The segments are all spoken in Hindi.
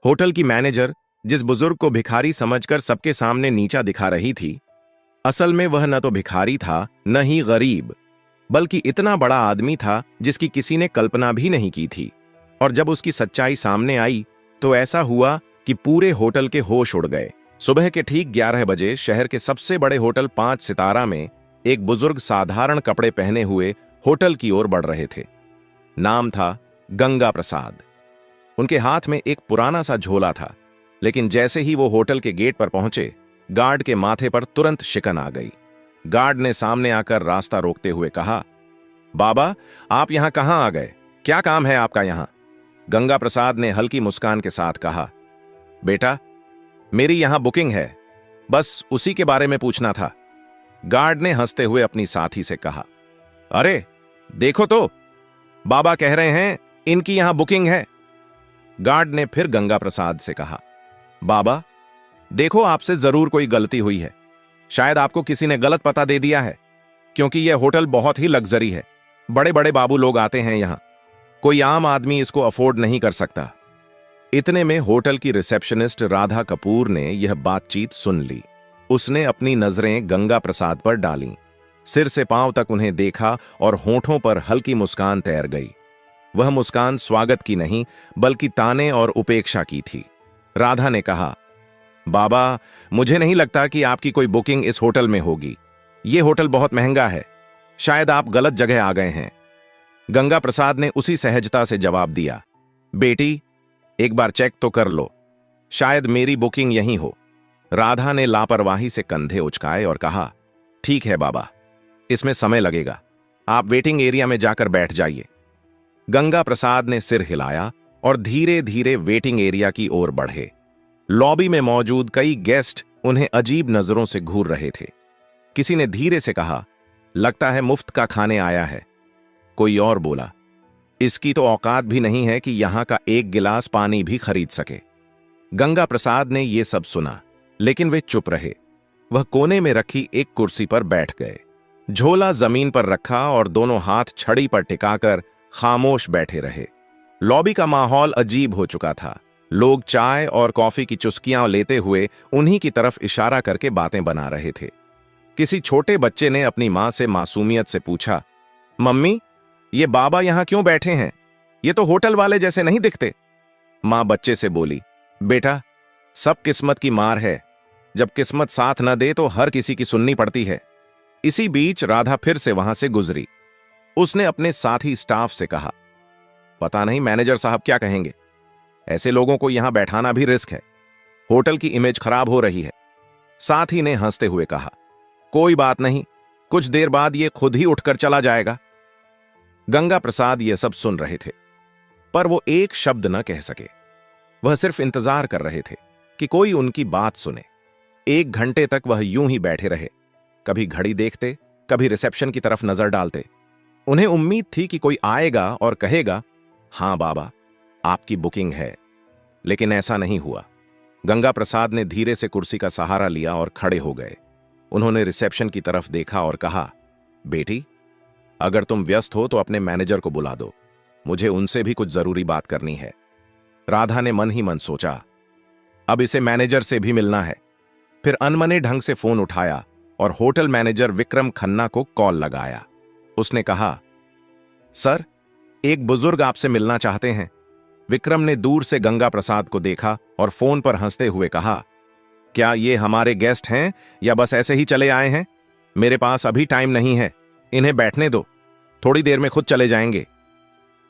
होटल की मैनेजर जिस बुजुर्ग को भिखारी समझकर सबके सामने नीचा दिखा रही थी, असल में वह न तो भिखारी था न ही गरीब, बल्कि इतना बड़ा आदमी था जिसकी किसी ने कल्पना भी नहीं की थी। और जब उसकी सच्चाई सामने आई तो ऐसा हुआ कि पूरे होटल के होश उड़ गए। सुबह के ठीक 11 बजे शहर के सबसे बड़े होटल 5 सितारा में एक बुजुर्ग साधारण कपड़े पहने हुए होटल की ओर बढ़ रहे थे। नाम था गंगा प्रसाद। उनके हाथ में एक पुराना सा झोला था, लेकिन जैसे ही वो होटल के गेट पर पहुंचे, गार्ड के माथे पर तुरंत शिकन आ गई। गार्ड ने सामने आकर रास्ता रोकते हुए कहा, बाबा, आप यहां कहां आ गए? क्या काम है आपका यहां? गंगा प्रसाद ने हल्की मुस्कान के साथ कहा, बेटा, मेरी यहां बुकिंग है, बस उसी के बारे में पूछना था। गार्ड ने हंसते हुए अपनी साथी से कहा, अरे देखो तो, बाबा कह रहे हैं इनकी यहां बुकिंग है। गार्ड ने फिर गंगा प्रसाद से कहा, बाबा देखो, आपसे जरूर कोई गलती हुई है। शायद आपको किसी ने गलत पता दे दिया है, क्योंकि यह होटल बहुत ही लग्जरी है। बड़े बड़े बाबू लोग आते हैं यहां, कोई आम आदमी इसको अफोर्ड नहीं कर सकता। इतने में होटल की रिसेप्शनिस्ट राधा कपूर ने यह बातचीत सुन ली। उसने अपनी नजरें गंगा प्रसाद पर डालीं, सिर से पांव तक उन्हें देखा और होठों पर हल्की मुस्कान तैर गई। वह मुस्कान स्वागत की नहीं, बल्कि ताने और उपेक्षा की थी। राधा ने कहा, बाबा, मुझे नहीं लगता कि आपकी कोई बुकिंग इस होटल में होगी। यह होटल बहुत महंगा है, शायद आप गलत जगह आ गए हैं। गंगा प्रसाद ने उसी सहजता से जवाब दिया, बेटी, एक बार चेक तो कर लो, शायद मेरी बुकिंग यहीं हो। राधा ने लापरवाही से कंधे उचकाए और कहा, ठीक है बाबा, इसमें समय लगेगा, आप वेटिंग एरिया में जाकर बैठ जाइए। गंगा प्रसाद ने सिर हिलाया और धीरे धीरे वेटिंग एरिया की ओर बढ़े। लॉबी में मौजूद कई गेस्ट उन्हें अजीब नजरों से घूर रहे थे। किसी ने धीरे से कहा, लगता है मुफ्त का खाने आया है। कोई और बोला, इसकी तो औकात भी नहीं है कि यहां का एक गिलास पानी भी खरीद सके। गंगा प्रसाद ने यह सब सुना, लेकिन वे चुप रहे। वह कोने में रखी एक कुर्सी पर बैठ गए, झोला जमीन पर रखा और दोनों हाथ छड़ी पर टिकाकर खामोश बैठे रहे। लॉबी का माहौल अजीब हो चुका था। लोग चाय और कॉफी की चुस्कियां लेते हुए उन्हीं की तरफ इशारा करके बातें बना रहे थे। किसी छोटे बच्चे ने अपनी मां से मासूमियत से पूछा, मम्मी, ये बाबा यहां क्यों बैठे हैं? ये तो होटल वाले जैसे नहीं दिखते। मां बच्चे से बोली, बेटा, सब किस्मत की मार है। जब किस्मत साथ न दे तो हर किसी की सुननी पड़ती है। इसी बीच राधा फिर से वहां से गुजरी। उसने अपने साथी स्टाफ से कहा, पता नहीं मैनेजर साहब क्या कहेंगे। ऐसे लोगों को यहां बैठाना भी रिस्क है, होटल की इमेज खराब हो रही है। साथी ने हंसते हुए कहा, कोई बात नहीं, कुछ देर बाद ये खुद ही उठकर चला जाएगा। गंगा प्रसाद ये सब सुन रहे थे, पर वो एक शब्द न कह सके। वह सिर्फ इंतजार कर रहे थे कि कोई उनकी बात सुने। 1 घंटे तक वह यूं ही बैठे रहे, कभी घड़ी देखते, कभी रिसेप्शन की तरफ नजर डालते। उन्हें उम्मीद थी कि कोई आएगा और कहेगा, हां बाबा, आपकी बुकिंग है। लेकिन ऐसा नहीं हुआ। गंगा प्रसाद ने धीरे से कुर्सी का सहारा लिया और खड़े हो गए। उन्होंने रिसेप्शन की तरफ देखा और कहा, बेटी, अगर तुम व्यस्त हो तो अपने मैनेजर को बुला दो, मुझे उनसे भी कुछ जरूरी बात करनी है। राधा ने मन ही मन सोचा, अब इसे मैनेजर से भी मिलना है। फिर अनमने ढंग से फोन उठाया और होटल मैनेजर विक्रम खन्ना को कॉल लगाया। उसने कहा, सर, एक बुजुर्ग आपसे मिलना चाहते हैं। विक्रम ने दूर से गंगा प्रसाद को देखा और फोन पर हंसते हुए कहा, क्या ये हमारे गेस्ट हैं या बस ऐसे ही चले आए हैं? मेरे पास अभी टाइम नहीं है, इन्हें बैठने दो, थोड़ी देर में खुद चले जाएंगे।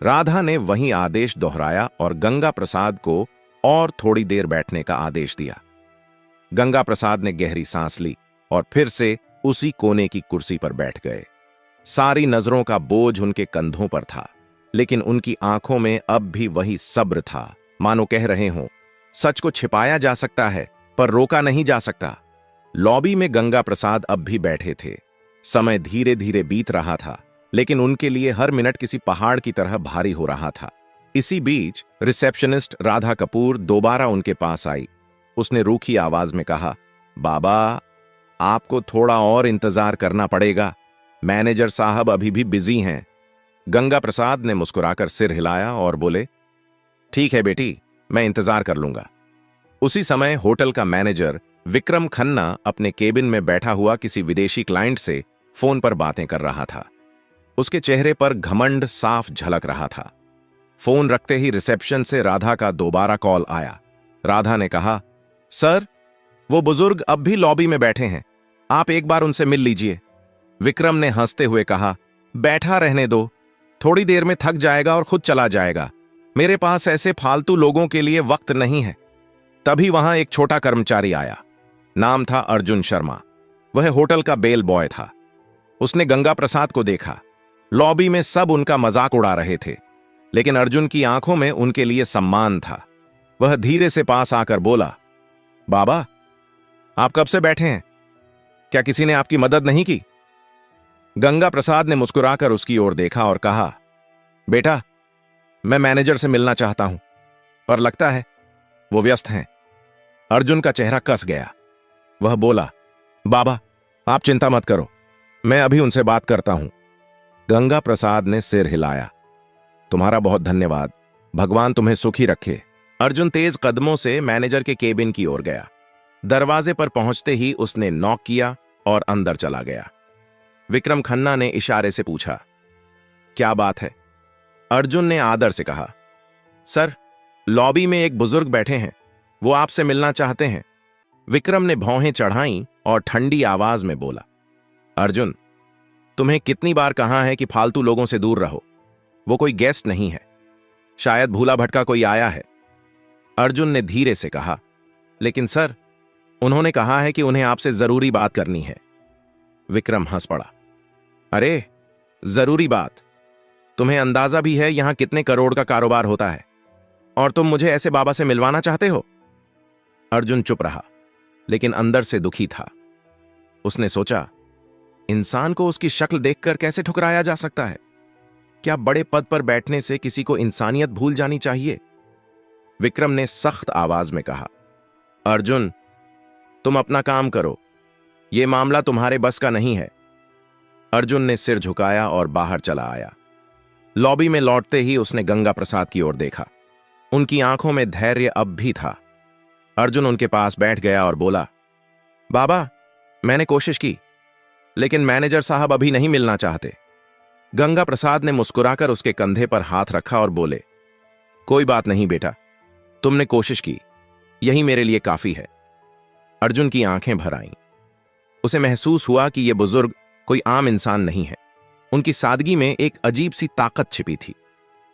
राधा ने वही आदेश दोहराया और गंगा प्रसाद को और थोड़ी देर बैठने का आदेश दिया। गंगा प्रसाद ने गहरी सांस ली और फिर से उसी कोने की कुर्सी पर बैठ गए। सारी नजरों का बोझ उनके कंधों पर था, लेकिन उनकी आंखों में अब भी वही सब्र था, मानो कह रहे हों, सच को छिपाया जा सकता है पर रोका नहीं जा सकता। लॉबी में गंगा प्रसाद अब भी बैठे थे। समय धीरे धीरे बीत रहा था, लेकिन उनके लिए हर मिनट किसी पहाड़ की तरह भारी हो रहा था। इसी बीच रिसेप्शनिस्ट राधा कपूर दोबारा उनके पास आई। उसने रूखी आवाज में कहा, बाबा, आपको थोड़ा और इंतजार करना पड़ेगा, मैनेजर साहब अभी भी बिजी हैं। गंगा प्रसाद ने मुस्कुराकर सिर हिलाया और बोले, ठीक है बेटी, मैं इंतजार कर लूंगा। उसी समय होटल का मैनेजर विक्रम खन्ना अपने केबिन में बैठा हुआ किसी विदेशी क्लाइंट से फोन पर बातें कर रहा था। उसके चेहरे पर घमंड साफ झलक रहा था। फोन रखते ही रिसेप्शन से राधा का दोबारा कॉल आया। राधा ने कहा, सर, वो बुजुर्ग अब भी लॉबी में बैठे हैं, आप एक बार उनसे मिल लीजिए। विक्रम ने हंसते हुए कहा, बैठा रहने दो, थोड़ी देर में थक जाएगा और खुद चला जाएगा। मेरे पास ऐसे फालतू लोगों के लिए वक्त नहीं है। तभी वहां एक छोटा कर्मचारी आया। नाम था अर्जुन शर्मा। वह होटल का बेल बॉय था। उसने गंगा प्रसाद को देखा। लॉबी में सब उनका मजाक उड़ा रहे थे, लेकिन अर्जुन की आंखों में उनके लिए सम्मान था। वह धीरे से पास आकर बोला, बाबा, आप कब से बैठे हैं? क्या किसी ने आपकी मदद नहीं की? गंगा प्रसाद ने मुस्कुराकर उसकी ओर देखा और कहा, बेटा, मैं मैनेजर से मिलना चाहता हूं, पर लगता है वो व्यस्त हैं। अर्जुन का चेहरा कस गया। वह बोला, बाबा, आप चिंता मत करो, मैं अभी उनसे बात करता हूं। गंगा प्रसाद ने सिर हिलाया। तुम्हारा बहुत धन्यवाद, भगवान तुम्हें सुखी रखे। अर्जुन तेज कदमों से मैनेजर के केबिन की ओर गया। दरवाजे पर पहुंचते ही उसने नॉक किया और अंदर चला गया। विक्रम खन्ना ने इशारे से पूछा, क्या बात है? अर्जुन ने आदर से कहा, सर, लॉबी में एक बुजुर्ग बैठे हैं, वो आपसे मिलना चाहते हैं। विक्रम ने भौहें चढ़ाईं और ठंडी आवाज में बोला, अर्जुन, तुम्हें कितनी बार कहा है कि फालतू लोगों से दूर रहो। वो कोई गेस्ट नहीं है, शायद भूला भटका कोई आया है। अर्जुन ने धीरे से कहा, लेकिन सर, उन्होंने कहा है कि उन्हें आपसे जरूरी बात करनी है। विक्रम हंस पड़ा, अरे, जरूरी बात? तुम्हें अंदाजा भी है यहां कितने करोड़ का कारोबार होता है, और तुम मुझे ऐसे बाबा से मिलवाना चाहते हो? अर्जुन चुप रहा, लेकिन अंदर से दुखी था। उसने सोचा, इंसान को उसकी शक्ल देखकर कैसे ठुकराया जा सकता है? क्या बड़े पद पर बैठने से किसी को इंसानियत भूल जानी चाहिए? विक्रम ने सख्त आवाज में कहा, अर्जुन, तुम अपना काम करो, यह मामला तुम्हारे बस का नहीं है। अर्जुन ने सिर झुकाया और बाहर चला आया। लॉबी में लौटते ही उसने गंगा प्रसाद की ओर देखा। उनकी आंखों में धैर्य अब भी था। अर्जुन उनके पास बैठ गया और बोला, बाबा, मैंने कोशिश की, लेकिन मैनेजर साहब अभी नहीं मिलना चाहते। गंगा प्रसाद ने मुस्कुराकर उसके कंधे पर हाथ रखा और बोले, कोई बात नहीं बेटा, तुमने कोशिश की, यही मेरे लिए काफी है। अर्जुन की आंखें भर आईं। उसे महसूस हुआ कि यह बुजुर्ग कोई आम इंसान नहीं है। उनकी सादगी में एक अजीब सी ताकत छिपी थी।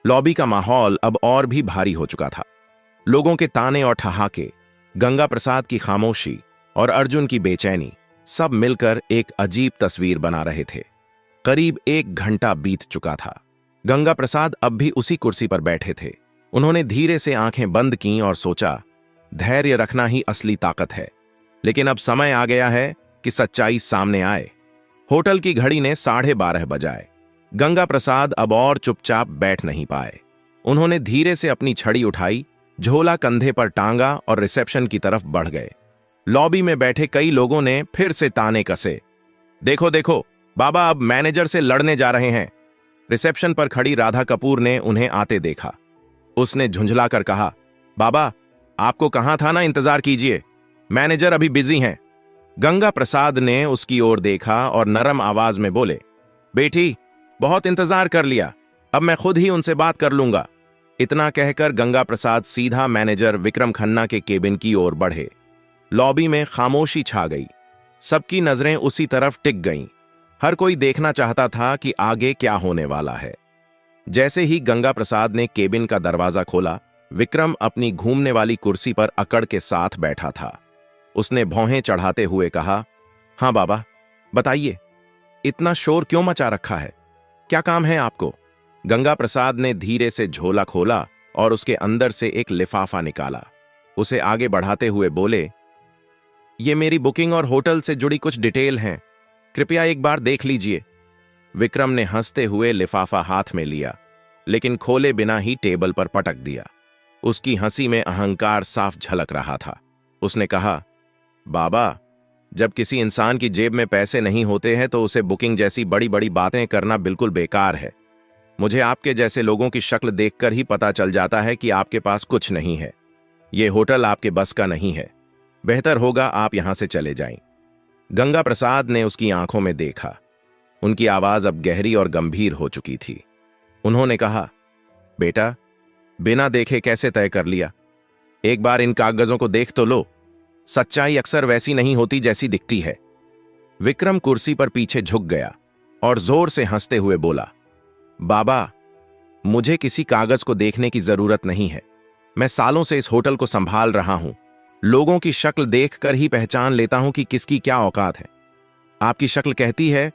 लॉबी का माहौल अब और भी भारी हो चुका था। लोगों के ताने और ठहाके, गंगा प्रसाद की खामोशी और अर्जुन की बेचैनी सब मिलकर एक अजीब तस्वीर बना रहे थे। करीब 1 घंटा बीत चुका था। गंगा प्रसाद अब भी उसी कुर्सी पर बैठे थे। उन्होंने धीरे से आंखें बंद कीं और सोचा, धैर्य रखना ही असली ताकत है। लेकिन अब समय आ गया है कि सच्चाई सामने आए। होटल की घड़ी ने 12:30 बजाए। गंगा प्रसाद अब और चुपचाप बैठ नहीं पाए। उन्होंने धीरे से अपनी छड़ी उठाई, झोला कंधे पर टांगा और रिसेप्शन की तरफ बढ़ गए। लॉबी में बैठे कई लोगों ने फिर से ताने कसे, देखो देखो, बाबा अब मैनेजर से लड़ने जा रहे हैं। रिसेप्शन पर खड़ी राधा कपूर ने उन्हें आते देखा। उसने झुंझलाकर कहा, बाबा, आपको कहा था ना इंतजार कीजिए, मैनेजर अभी बिजी हैं। गंगा प्रसाद ने उसकी ओर देखा और नरम आवाज में बोले, बेटी, बहुत इंतजार कर लिया, अब मैं खुद ही उनसे बात कर लूंगा। इतना कहकर गंगा प्रसाद सीधा मैनेजर विक्रम खन्ना के केबिन की ओर बढ़े। लॉबी में खामोशी छा गई। सबकी नजरें उसी तरफ टिक गईं। हर कोई देखना चाहता था कि आगे क्या होने वाला है। जैसे ही गंगा प्रसाद ने केबिन का दरवाजा खोला, विक्रम अपनी घूमने वाली कुर्सी पर अकड़ के साथ बैठा था। उसने भौहें चढ़ाते हुए कहा, हां बाबा, बताइए, इतना शोर क्यों मचा रखा है? क्या काम है आपको? गंगा प्रसाद ने धीरे से झोला खोला और उसके अंदर से एक लिफाफा निकाला। उसे आगे बढ़ाते हुए बोले, ये मेरी बुकिंग और होटल से जुड़ी कुछ डिटेल हैं, कृपया एक बार देख लीजिए। विक्रम ने हंसते हुए लिफाफा हाथ में लिया, लेकिन खोले बिना ही टेबल पर पटक दिया। उसकी हंसी में अहंकार साफ झलक रहा था। उसने कहा, बाबा, जब किसी इंसान की जेब में पैसे नहीं होते हैं तो उसे बुकिंग जैसी बड़ी बड़ी बातें करना बिल्कुल बेकार है। मुझे आपके जैसे लोगों की शक्ल देखकर ही पता चल जाता है कि आपके पास कुछ नहीं है। ये होटल आपके बस का नहीं है। बेहतर होगा आप यहां से चले जाएं। गंगा प्रसाद ने उसकी आंखों में देखा। उनकी आवाज अब गहरी और गंभीर हो चुकी थी। उन्होंने कहा, बेटा, बिना देखे कैसे तय कर लिया? एक बार इन कागजों को देख तो लो। सच्चाई अक्सर वैसी नहीं होती जैसी दिखती है। विक्रम कुर्सी पर पीछे झुक गया और जोर से हंसते हुए बोला, बाबा, मुझे किसी कागज को देखने की जरूरत नहीं है। मैं सालों से इस होटल को संभाल रहा हूं। लोगों की शक्ल देखकर ही पहचान लेता हूं कि किसकी क्या औकात है। आपकी शक्ल कहती है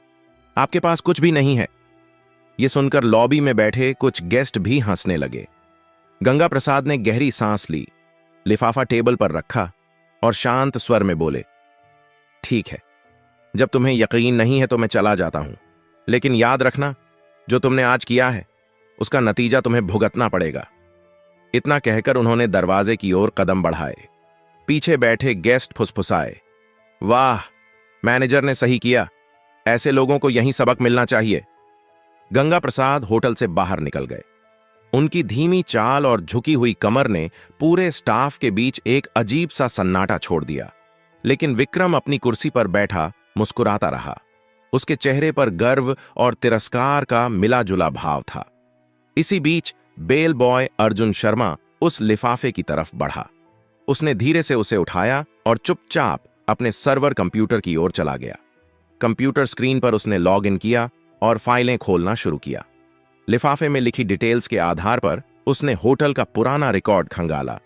आपके पास कुछ भी नहीं है। यह सुनकर लॉबी में बैठे कुछ गेस्ट भी हंसने लगे। गंगा प्रसाद ने गहरी सांस ली, लिफाफा टेबल पर रखा और शांत स्वर में बोले, ठीक है, जब तुम्हें यकीन नहीं है तो मैं चला जाता हूं, लेकिन याद रखना, जो तुमने आज किया है उसका नतीजा तुम्हें भुगतना पड़ेगा। इतना कहकर उन्होंने दरवाजे की ओर कदम बढ़ाए। पीछे बैठे गेस्ट फुसफुसाए, वाह, मैनेजर ने सही किया। ऐसे लोगों को यहीं सबक मिलना चाहिए। गंगा प्रसाद होटल से बाहर निकल गए। उनकी धीमी चाल और झुकी हुई कमर ने पूरे स्टाफ के बीच एक अजीब सा सन्नाटा छोड़ दिया। लेकिन विक्रम अपनी कुर्सी पर बैठा मुस्कुराता रहा। उसके चेहरे पर गर्व और तिरस्कार का मिला जुला भाव था। इसी बीच बेल बॉय अर्जुन शर्मा उस लिफाफे की तरफ बढ़ा। उसने धीरे से उसे उठाया और चुपचाप अपने सर्वर कंप्यूटर की ओर चला गया। कंप्यूटर स्क्रीन पर उसने लॉग इन किया और फाइलें खोलना शुरू किया। लिफाफे में लिखी डिटेल्स के आधार पर उसने होटल का पुराना रिकॉर्ड खंगाला।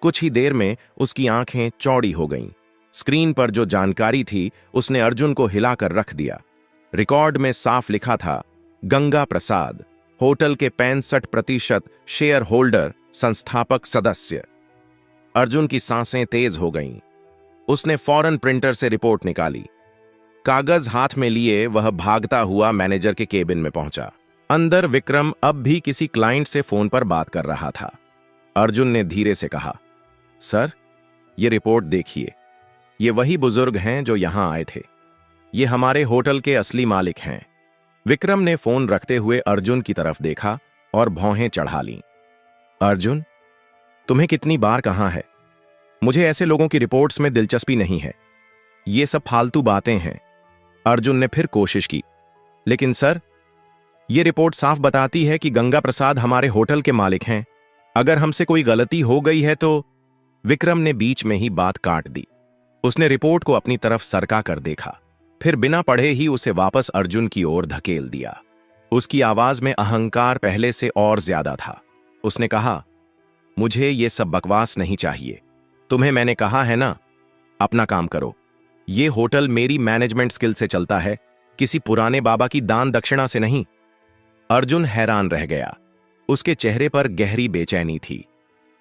कुछ ही देर में उसकी आंखें चौड़ी हो गईं। स्क्रीन पर जो जानकारी थी उसने अर्जुन को हिलाकर रख दिया। रिकॉर्ड में साफ लिखा था, गंगा प्रसाद, होटल के 65% शेयर होल्डर, संस्थापक सदस्य। अर्जुन की सांसें तेज हो गईं। उसने फौरन प्रिंटर से रिपोर्ट निकाली। कागज हाथ में लिए वह भागता हुआ मैनेजर के केबिन में पहुंचा। अंदर विक्रम अब भी किसी क्लाइंट से फोन पर बात कर रहा था। अर्जुन ने धीरे से कहा, सर, ये रिपोर्ट देखिए। ये वही बुजुर्ग हैं जो यहां आए थे। ये हमारे होटल के असली मालिक हैं। विक्रम ने फोन रखते हुए अर्जुन की तरफ देखा और भौहें चढ़ा लीं। अर्जुन, तुम्हें कितनी बार कहा है, मुझे ऐसे लोगों की रिपोर्ट्स में दिलचस्पी नहीं है। ये सब फालतू बातें हैं। अर्जुन ने फिर कोशिश की, लेकिन सर, ये रिपोर्ट साफ बताती है कि गंगा प्रसाद हमारे होटल के मालिक हैं। अगर हमसे कोई गलती हो गई है तो। विक्रम ने बीच में ही बात काट दी। उसने रिपोर्ट को अपनी तरफ सरका कर देखा, फिर बिना पढ़े ही उसे वापस अर्जुन की ओर धकेल दिया। उसकी आवाज में अहंकार पहले से और ज्यादा था। उसने कहा, मुझे ये सब बकवास नहीं चाहिए। तुम्हें मैंने कहा है ना, अपना काम करो। ये होटल मेरी मैनेजमेंट स्किल से चलता है, किसी पुराने बाबा की दान दक्षिणा से नहीं। अर्जुन हैरान रह गया। उसके चेहरे पर गहरी बेचैनी थी।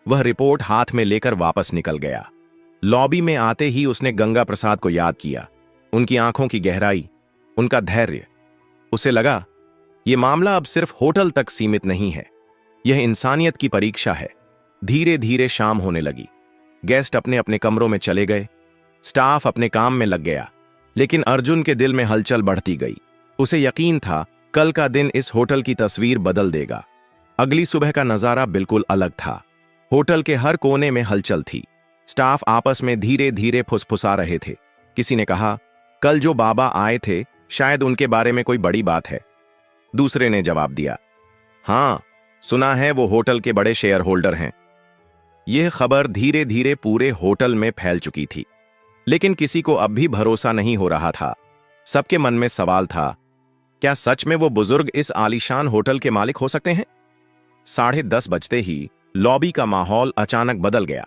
वह रिपोर्ट हाथ में लेकर वापस निकल गया। लॉबी में आते ही उसने गंगा प्रसाद को याद किया। उनकी आंखों की गहराई, उनका धैर्य। उसे लगा, यह मामला अब सिर्फ होटल तक सीमित नहीं है, यह इंसानियत की परीक्षा है। धीरे धीरे शाम होने लगी। गेस्ट अपने अपने कमरों में चले गए। स्टाफ अपने काम में लग गया। लेकिन अर्जुन के दिल में हलचल बढ़ती गई। उसे यकीन था, कल का दिन इस होटल की तस्वीर बदल देगा। अगली सुबह का नजारा बिल्कुल अलग था। होटल के हर कोने में हलचल थी। स्टाफ आपस में धीरे धीरे फुसफुसा रहे थे। किसी ने कहा, कल जो बाबा आए थे, शायद उनके बारे में कोई बड़ी बात है। दूसरे ने जवाब दिया, हां, सुना है वो होटल के बड़े शेयर होल्डर हैं। यह खबर धीरे धीरे पूरे होटल में फैल चुकी थी। लेकिन किसी को अब भी भरोसा नहीं हो रहा था। सबके मन में सवाल था, क्या सच में वो बुजुर्ग इस आलीशान होटल के मालिक हो सकते हैं? 10:30 बजते ही लॉबी का माहौल अचानक बदल गया।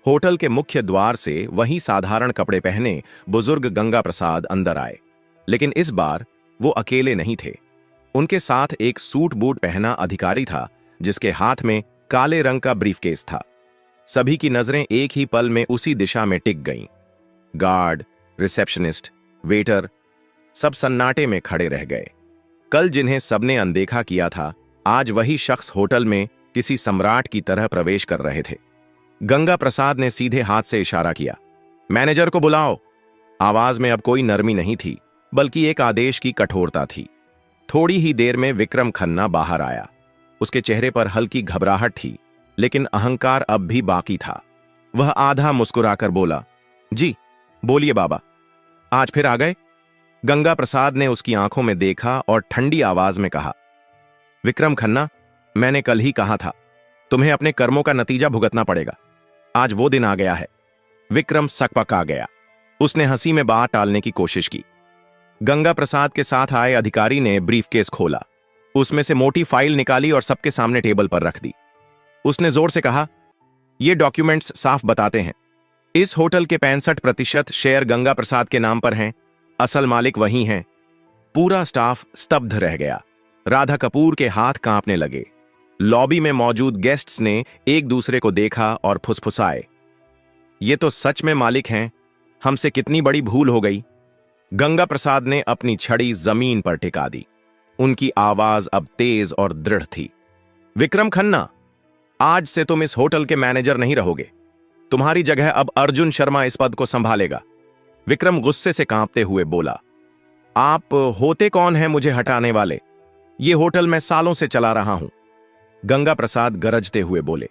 होटल के मुख्य द्वार से वही साधारण कपड़े पहने बुजुर्ग गंगा प्रसाद अंदर आए। लेकिन इस बार वो अकेले नहीं थे। उनके साथ एक सूट बूट पहना अधिकारी था, जिसके हाथ में काले रंग का ब्रीफकेस था। सभी की नजरें एक ही पल में उसी दिशा में टिक गईं। गार्ड, रिसेप्शनिस्ट, वेटर, सब सन्नाटे में खड़े रह गए। कल जिन्हें सबने अनदेखा किया था, आज वही शख्स होटल में किसी सम्राट की तरह प्रवेश कर रहे थे। गंगा प्रसाद ने सीधे हाथ से इशारा किया, मैनेजर को बुलाओ। आवाज में अब कोई नरमी नहीं थी, बल्कि एक आदेश की कठोरता थी। थोड़ी ही देर में विक्रम खन्ना बाहर आया। उसके चेहरे पर हल्की घबराहट थी, लेकिन अहंकार अब भी बाकी था। वह आधा मुस्कुराकर बोला, जी बोलिए बाबा, आज फिर आ गए? गंगा प्रसाद ने उसकी आंखों में देखा और ठंडी आवाज में कहा, विक्रम खन्ना, मैंने कल ही कहा था, तुम्हें अपने कर्मों का नतीजा भुगतना पड़ेगा। आज वो दिन आ गया है। विक्रम सकपका गया। उसने हंसी में बात टालने की कोशिश की। गंगा प्रसाद के साथ आए अधिकारी ने ब्रीफकेस खोला, उसमें से मोटी फाइल निकाली और सबके सामने टेबल पर रख दी। उसने जोर से कहा, ये डॉक्यूमेंट्स साफ बताते हैं, इस होटल के 65% शेयर गंगा प्रसाद के नाम पर हैं, असल मालिक वही हैं। पूरा स्टाफ स्तब्ध रह गया। राधा कपूर के हाथ कांपने लगे। लॉबी में मौजूद गेस्ट्स ने एक दूसरे को देखा और फुसफुसाए, ये तो सच में मालिक हैं, हमसे कितनी बड़ी भूल हो गई। गंगा प्रसाद ने अपनी छड़ी जमीन पर टिका दी। उनकी आवाज अब तेज और दृढ़ थी। विक्रम खन्ना, आज से तुम इस होटल के मैनेजर नहीं रहोगे। तुम्हारी जगह अब अर्जुन शर्मा इस पद को संभालेगा। विक्रम गुस्से से कांपते हुए बोला, आप होते कौन हैं मुझे हटाने वाले? ये होटल मैं सालों से चला रहा हूं। गंगा प्रसाद गरजते हुए बोले,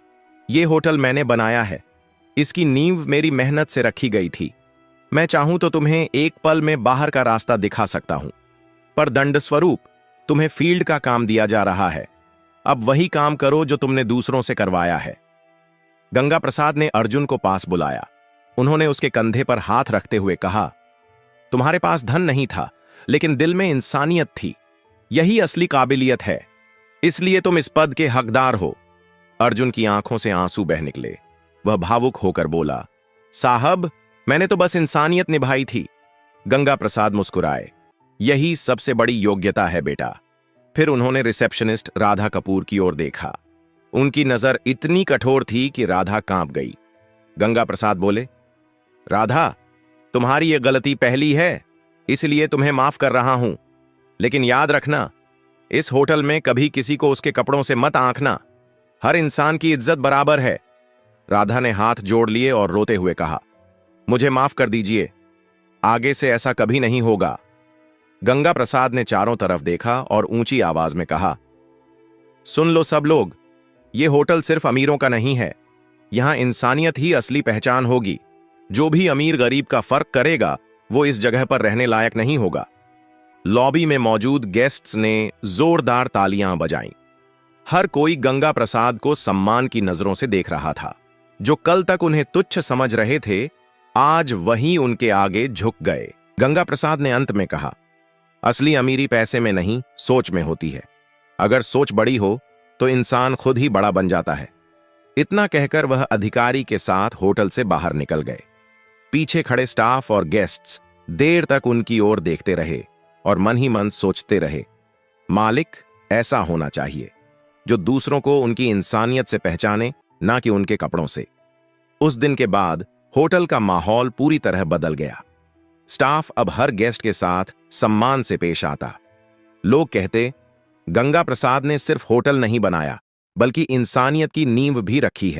ये होटल मैंने बनाया है, इसकी नींव मेरी मेहनत से रखी गई थी। मैं चाहूं तो तुम्हें एक पल में बाहर का रास्ता दिखा सकता हूं, पर दंड स्वरूप तुम्हें फील्ड का काम दिया जा रहा है। अब वही काम करो जो तुमने दूसरों से करवाया है। गंगा प्रसाद ने अर्जुन को पास बुलाया। उन्होंने उसके कंधे पर हाथ रखते हुए कहा, तुम्हारे पास धन नहीं था, लेकिन दिल में इंसानियत थी। यही असली काबिलियत है, इसलिए तुम इस पद के हकदार हो। अर्जुन की आंखों से आंसू बह निकले। वह भावुक होकर बोला, साहब, मैंने तो बस इंसानियत निभाई थी। गंगा प्रसाद मुस्कुराए, यही सबसे बड़ी योग्यता है बेटा। फिर उन्होंने रिसेप्शनिस्ट राधा कपूर की ओर देखा। उनकी नजर इतनी कठोर थी कि राधा कांप गई। गंगा प्रसाद बोले, राधा, तुम्हारी यह गलती पहली है, इसलिए तुम्हें माफ कर रहा हूं, लेकिन याद रखना, इस होटल में कभी किसी को उसके कपड़ों से मत आंकना। हर इंसान की इज्जत बराबर है। राधा ने हाथ जोड़ लिए और रोते हुए कहा, मुझे माफ कर दीजिए, आगे से ऐसा कभी नहीं होगा। गंगा प्रसाद ने चारों तरफ देखा और ऊंची आवाज में कहा, सुन लो सब लोग, यह होटल सिर्फ अमीरों का नहीं है। यहां इंसानियत ही असली पहचान होगी। जो भी अमीर गरीब का फर्क करेगा, वो इस जगह पर रहने लायक नहीं होगा। लॉबी में मौजूद गेस्ट्स ने जोरदार तालियां बजाईं। हर कोई गंगा प्रसाद को सम्मान की नजरों से देख रहा था। जो कल तक उन्हें तुच्छ समझ रहे थे, आज वही उनके आगे झुक गए। गंगा प्रसाद ने अंत में कहा, असली अमीरी पैसे में नहीं, सोच में होती है। अगर सोच बड़ी हो तो इंसान खुद ही बड़ा बन जाता है। इतना कहकर वह अधिकारी के साथ होटल से बाहर निकल गए। पीछे खड़े स्टाफ और गेस्ट्स देर तक उनकी ओर देखते रहे और मन ही मन सोचते रहे, मालिक ऐसा होना चाहिए जो दूसरों को उनकी इंसानियत से पहचाने, ना कि उनके कपड़ों से। उस दिन के बाद होटल का माहौल पूरी तरह बदल गया। स्टाफ अब हर गेस्ट के साथ सम्मान से पेश आता। लोग कहते, गंगा प्रसाद ने सिर्फ होटल नहीं बनाया, बल्कि इंसानियत की नींव भी रखी है।